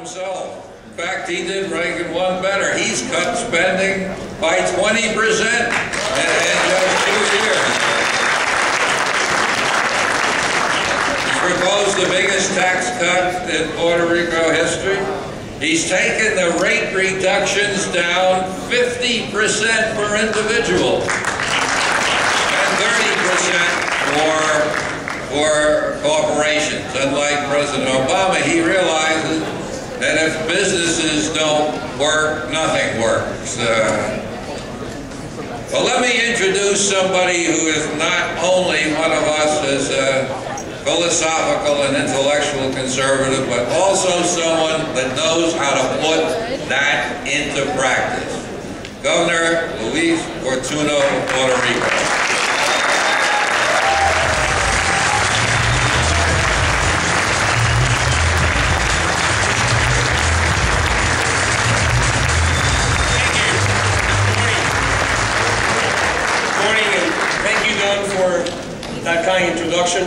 himself. In fact, he did Reagan one better. He's cut spending by 20% in just 2 years. He's proposed the biggest tax cut in Puerto Rico history. He's taken the rate reductions down 50% for individuals and 30% for corporations. Unlike President Obama, he realizes that if businesses don't work, nothing works. Well, let me introduce somebody who is not only one of us as a philosophical and intellectual conservative, but also someone that knows how to put that into practice. Governor Luis Fortuno of Puerto Rico. For that kind introduction.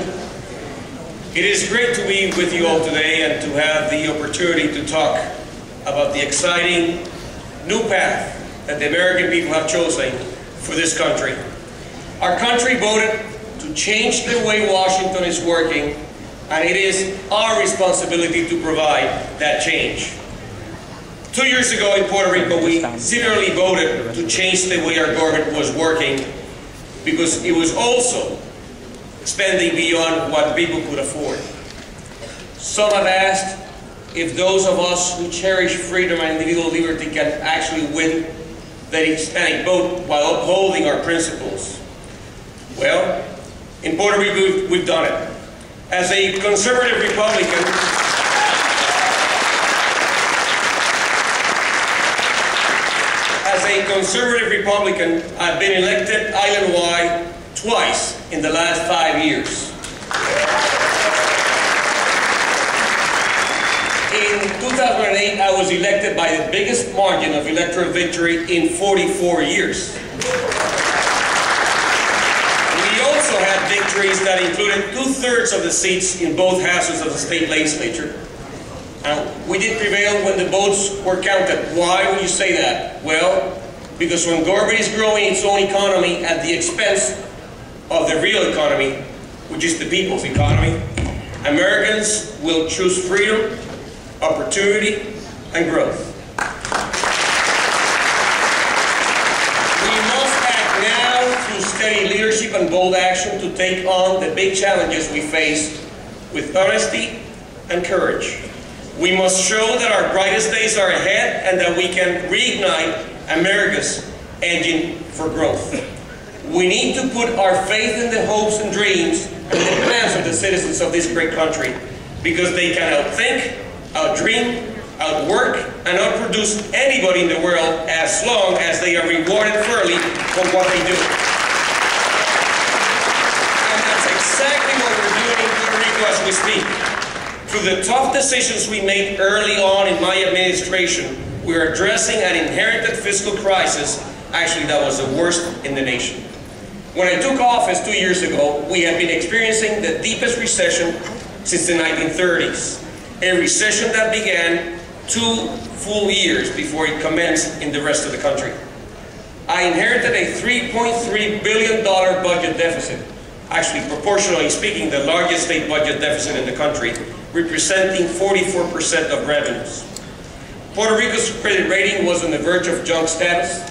It is great to be with you all today and to have the opportunity to talk about the exciting new path that the American people have chosen for this country. Our country voted to change the way Washington is working, and it is our responsibility to provide that change. 2 years ago in Puerto Rico, we similarly voted to change the way our government was working, because it was also spending beyond what people could afford. Some have asked if those of us who cherish freedom and individual liberty can actually win the Hispanic vote while upholding our principles. Well, in Puerto Rico, we've done it. As a conservative Republican, I've been elected island-wide twice in the last 5 years. In 2008, I was elected by the biggest margin of electoral victory in 44 years. We also had victories that included 2/3 of the seats in both houses of the state legislature. We did prevail when the votes were counted. Why would you say that? Well, because when government is growing its own economy at the expense of the real economy, which is the people's economy, Americans will choose freedom, opportunity, and growth. We must act now through steady leadership and bold action to take on the big challenges we face with honesty and courage. We must show that our brightest days are ahead and that we can reignite America's engine for growth. We need to put our faith in the hopes and dreams and the plans of the citizens of this great country, because they can outthink, outdream, outwork, and outproduce anybody in the world as long as they are rewarded fairly for what they do. And that's exactly what we're doing in Puerto Rico as we speak. Through the tough decisions we made early on in my administration, we're addressing an inherited fiscal crisis, actually that was the worst in the nation. When I took office 2 years ago, we had been experiencing the deepest recession since the 1930s, a recession that began 2 full years before it commenced in the rest of the country. I inherited a $3.3 billion budget deficit, actually proportionally speaking the largest state budget deficit in the country, representing 44% of revenues. Puerto Rico's credit rating was on the verge of junk status,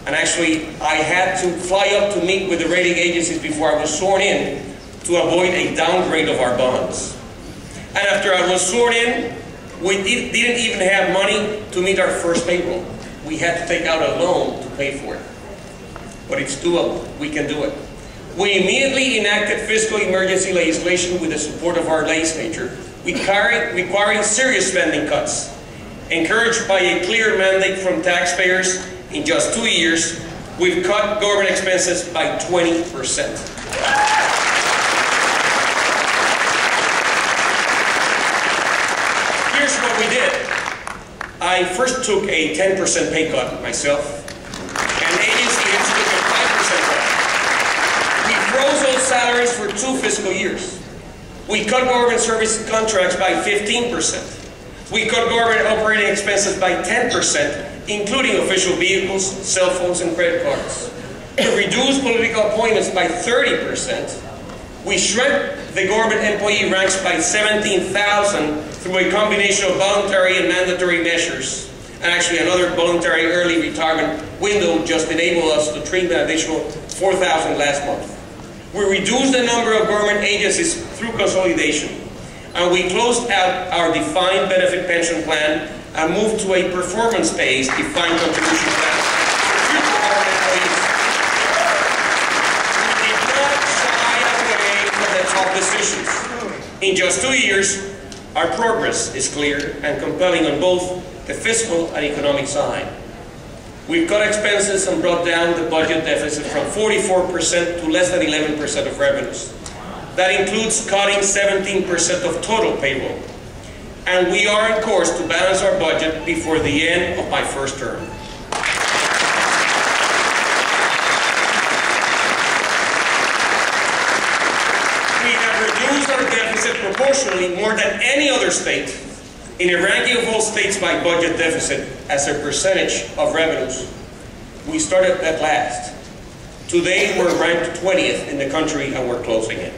and actually I had to fly up to meet with the rating agencies before I was sworn in to avoid a downgrade of our bonds. And after I was sworn in, we didn't even have money to meet our first payroll. We had to take out a loan to pay for it. But it's doable. We can do it. We immediately enacted fiscal emergency legislation with the support of our legislature, requiring serious spending cuts. Encouraged by a clear mandate from taxpayers, in just 2 years, we've cut government expenses by 20%. Here's what we did. I first took a 10% pay cut myself, and agency heads took a 5% cut. We froze those salaries for 2 fiscal years. We cut government service contracts by 15%. We cut government operating expenses by 10%, including official vehicles, cell phones, and credit cards. We reduced political appointments by 30%. We shrank the government employee ranks by 17,000 through a combination of voluntary and mandatory measures. And actually another voluntary early retirement window just enabled us to trim an additional 4,000 last month. We reduced the number of government agencies through consolidation. And we closed out our defined benefit pension plan and moved to a performance-based defined contribution plan for future government employees. We did not shy away from the tough decisions. In just 2 years, our progress is clear and compelling on both the fiscal and economic side. We've cut expenses and brought down the budget deficit from 44% to less than 11% of revenues. That includes cutting 17% of total payroll. And we are on course to balance our budget before the end of my first term. We have reduced our deficit proportionally more than any other state in a ranking of all states by budget deficit as a percentage of revenues. We started at last. Today we're ranked 20th in the country and we're closing it.